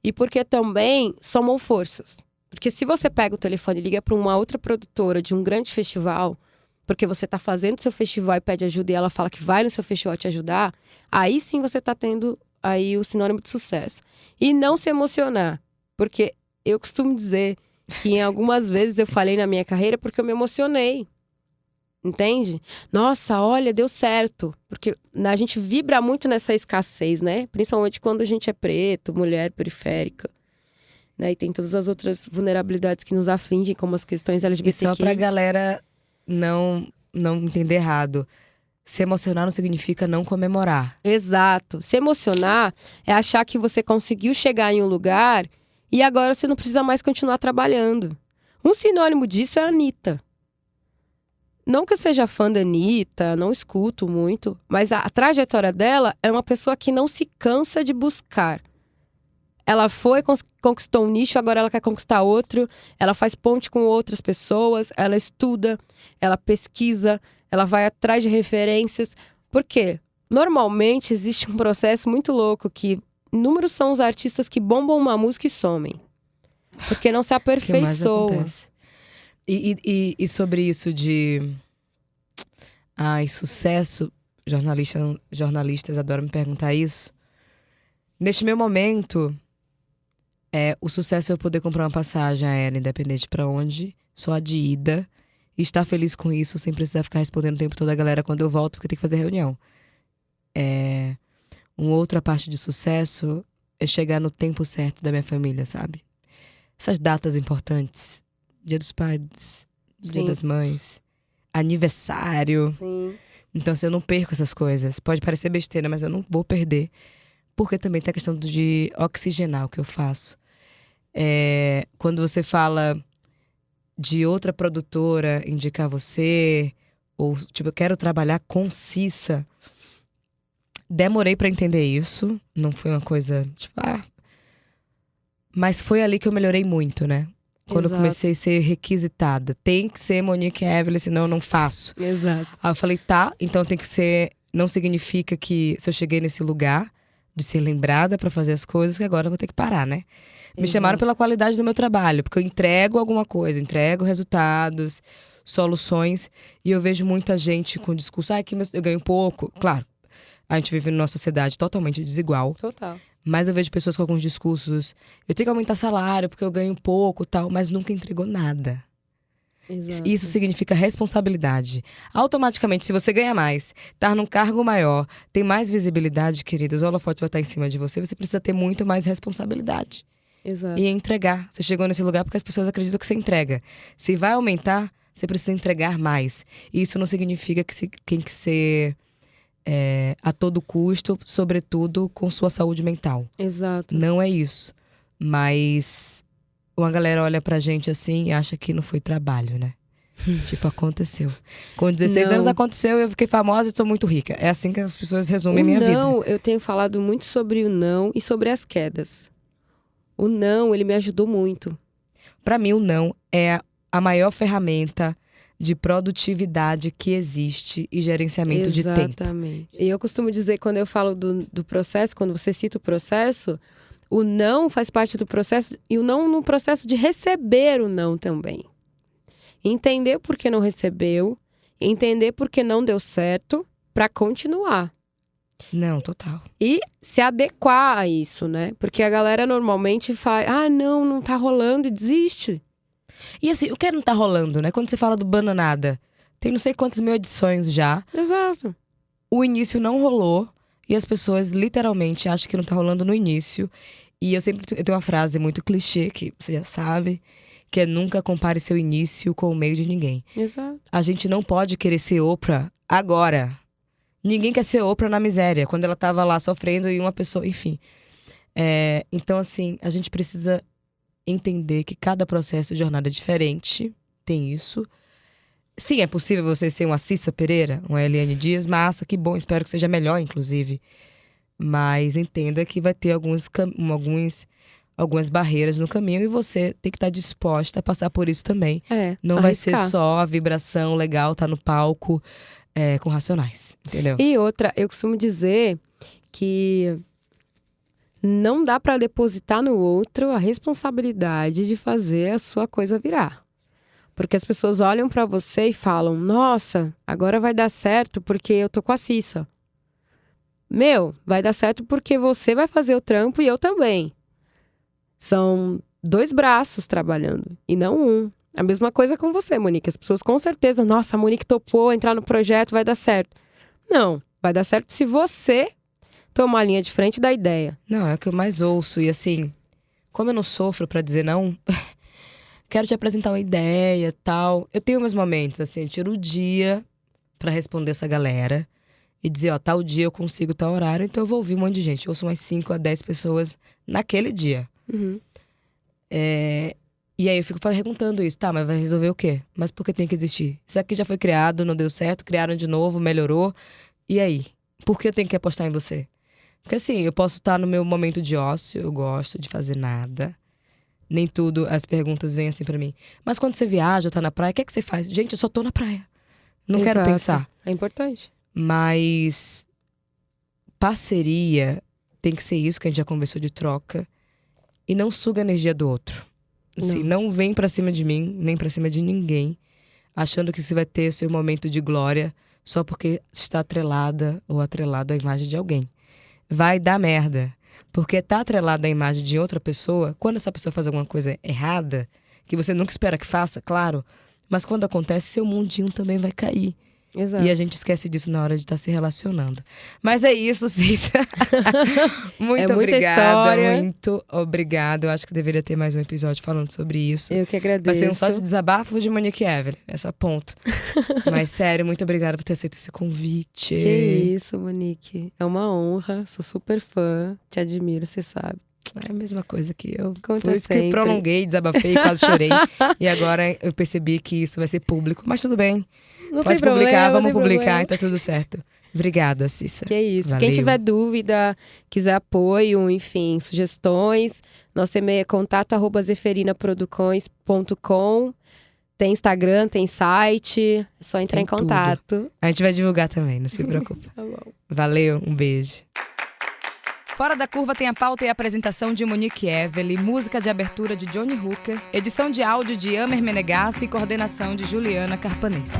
e porque também somam forças. Porque se você pega o telefone e liga para uma outra produtora de um grande festival, porque você está fazendo seu festival e pede ajuda e ela fala que vai no seu festival te ajudar, aí sim você está tendo aí o sinônimo de sucesso. E não se emocionar, porque eu costumo dizer que em algumas vezes eu falei na minha carreira porque eu me emocionei. Entende? Nossa, olha, deu certo. Porque a gente vibra muito nessa escassez, né? Principalmente quando a gente é preto, mulher periférica. Né? E tem todas as outras vulnerabilidades que nos afligem, como as questões E LGBTQ. só pra galera não entender errado. Se emocionar não significa não comemorar. Exato. Se emocionar é achar que você conseguiu chegar em um lugar e agora você não precisa mais continuar trabalhando. Um sinônimo disso é a Anitta. Não que eu seja fã da Anitta, não escuto muito, mas a trajetória dela é uma pessoa que não se cansa de buscar. Ela foi, conquistou um nicho, agora ela quer conquistar outro. Ela faz ponte com outras pessoas, ela estuda, ela pesquisa, ela vai atrás de referências. Por quê? Normalmente existe um processo muito louco que inúmeros são os artistas que bombam uma música e somem. Porque não se O que mais aperfeiçoa. acontece? E sobre isso de... Ai, sucesso... Jornalistas adoram me perguntar isso. Neste meu momento, o sucesso é eu poder comprar uma passagem aérea, independente pra onde, só a de ida, e estar feliz com isso, sem precisar ficar respondendo o tempo todo a galera quando eu volto, porque tem que fazer reunião. Uma outra parte de sucesso é chegar no tempo certo da minha família, sabe? Essas datas importantes. Dia dos Pais, Dia Sim. das Mães, aniversário. Sim. Então, assim, eu não perco essas coisas. Pode parecer besteira, mas eu não vou perder. Porque também tem a questão de oxigenar o que eu faço. Quando você fala de outra produtora indicar você, ou tipo, eu quero trabalhar com Cissa. Demorei pra entender isso. Não foi uma coisa, tipo, mas foi ali que eu melhorei muito, né? Quando eu Exato. comecei a ser requisitada. Tem que ser Monique Evelyn, senão eu não faço. Exato. Aí eu falei, tá, então tem que ser. Não significa que se eu cheguei nesse lugar de ser lembrada pra fazer as coisas, que agora eu vou ter que parar, né? Me chamaram pela qualidade do meu trabalho, porque eu entrego alguma coisa, entrego resultados, soluções, e eu vejo muita gente com discurso, que eu ganho pouco. Claro, a gente vive numa sociedade totalmente desigual, Total. mas eu vejo pessoas com alguns discursos, eu tenho que aumentar salário porque eu ganho pouco, tal, mas nunca entregou nada. Exato. Isso significa responsabilidade. Automaticamente, se você ganha mais, tá num cargo maior, tem mais visibilidade, queridos, o holofote vai estar em cima de você, você precisa ter muito mais responsabilidade. Exato. E entregar. Você chegou nesse lugar porque as pessoas acreditam que você entrega. Se vai aumentar, você precisa entregar mais. E isso não significa que tem que ser a todo custo, sobretudo com sua saúde mental. Exato. Não é isso. Mas uma galera olha pra gente assim e acha que não foi trabalho, né? Tipo, aconteceu. Com 16 Não. anos aconteceu, eu fiquei famosa e sou muito rica. É assim que as pessoas resumem minha vida. Não, eu tenho falado muito sobre o não e sobre as quedas. O não, ele me ajudou muito. Pra mim, o não é a maior ferramenta de produtividade que existe e gerenciamento de tempo. Exatamente. E eu costumo dizer, quando eu falo do processo, quando você cita o processo, o não faz parte do processo e o não no processo de receber o não também. Entender por que não recebeu, entender por que não deu certo, pra continuar. Não, total. E se adequar a isso, né? Porque a galera normalmente faz, não tá rolando e desiste. E assim, o que não tá rolando, né? Quando você fala do Bananada, tem não sei quantas mil edições já. Exato. O início não rolou e as pessoas literalmente acham que não tá rolando no início. E eu tenho uma frase muito clichê, que você já sabe, que é nunca compare seu início com o meio de ninguém. Exato. A gente não pode querer ser Oprah agora. Ninguém quer ser Oprah na miséria, quando ela tava lá sofrendo e uma pessoa, enfim. Então, assim, a gente precisa entender que cada processo de jornada é diferente, tem isso. Sim, é possível você ser uma Cissa Pereira, uma Eliane Dias, massa, que bom, espero que seja melhor, inclusive. Mas entenda que vai ter algumas barreiras no caminho e você tem que estar disposta a passar por isso também. Não vai ser arriscar. só a vibração legal, tá no palco, com Racionais, entendeu? E outra, eu costumo dizer que não dá pra depositar no outro a responsabilidade de fazer a sua coisa virar. Porque as pessoas olham pra você e falam, nossa, agora vai dar certo porque eu tô com a Cissa. Meu, vai dar certo porque você vai fazer o trampo e eu também. São 2 braços trabalhando e não um. A mesma coisa com você, Monique. As pessoas com certeza, nossa, a Monique topou entrar no projeto, vai dar certo. Não, vai dar certo se você tomar a linha de frente da ideia. Não, é o que eu mais ouço. E assim, como eu não sofro pra dizer não, quero te apresentar uma ideia e tal. Eu tenho meus momentos, assim, eu tiro o dia pra responder essa galera e dizer, ó, tal dia eu consigo tal horário, então eu vou ouvir um monte de gente. Eu ouço umas 5 a 10 pessoas naquele dia. Uhum. E aí eu fico perguntando isso, tá, mas vai resolver o quê? Mas por que tem que existir? Isso aqui já foi criado, não deu certo, criaram de novo, melhorou. E aí? Por que eu tenho que apostar em você? Porque assim, eu posso estar no meu momento de ócio, eu gosto de fazer nada. Nem tudo, as perguntas vêm assim pra mim. Mas quando você viaja ou tá na praia, o que é que você faz? Gente, eu só tô na praia. Não quero Exato. pensar. É importante. Mas parceria tem que ser isso que a gente já conversou de troca. E não suga a energia do outro. Assim, não vem pra cima de mim, nem pra cima de ninguém, achando que você vai ter seu momento de glória só porque está atrelada ou atrelado à imagem de alguém. Vai dar merda. Porque tá atrelado à imagem de outra pessoa, quando essa pessoa faz alguma coisa errada, que você nunca espera que faça, claro, mas quando acontece, seu mundinho também vai cair. Exato. E a gente esquece disso na hora de estar se relacionando. Mas é isso, Cissa. Muito É muita obrigada, história. muito obrigada. Eu acho que deveria ter mais um episódio falando sobre isso. Eu que Vai agradeço. ser um só de desabafo de Monique Evelyn, essa ponto. Mas sério, muito obrigada por ter aceito esse convite. Que isso, Monique. É uma honra, sou super fã, te admiro, você sabe. É a mesma coisa que eu. Conta Por isso que sempre. prolonguei, desabafei, quase chorei. E agora eu percebi que isso vai ser público. Mas tudo bem. Não Pode tem publicar, problema, não vamos tem publicar problema. e tá tudo certo. Obrigada, Cissa. Que isso. Valeu. Quem tiver dúvida, quiser apoio, enfim, sugestões, nosso e-mail é contato@zeferinaproducões.com. Tem Instagram, tem site, é só entrar Tem em contato. A gente vai divulgar também, não se preocupa. Tá bom. Valeu, um beijo. Fora da Curva tem a pauta e a apresentação de Monique Evelyn, música de abertura de Johnny Hooker, edição de áudio de Amer Menegassi e coordenação de Juliana Carpanês.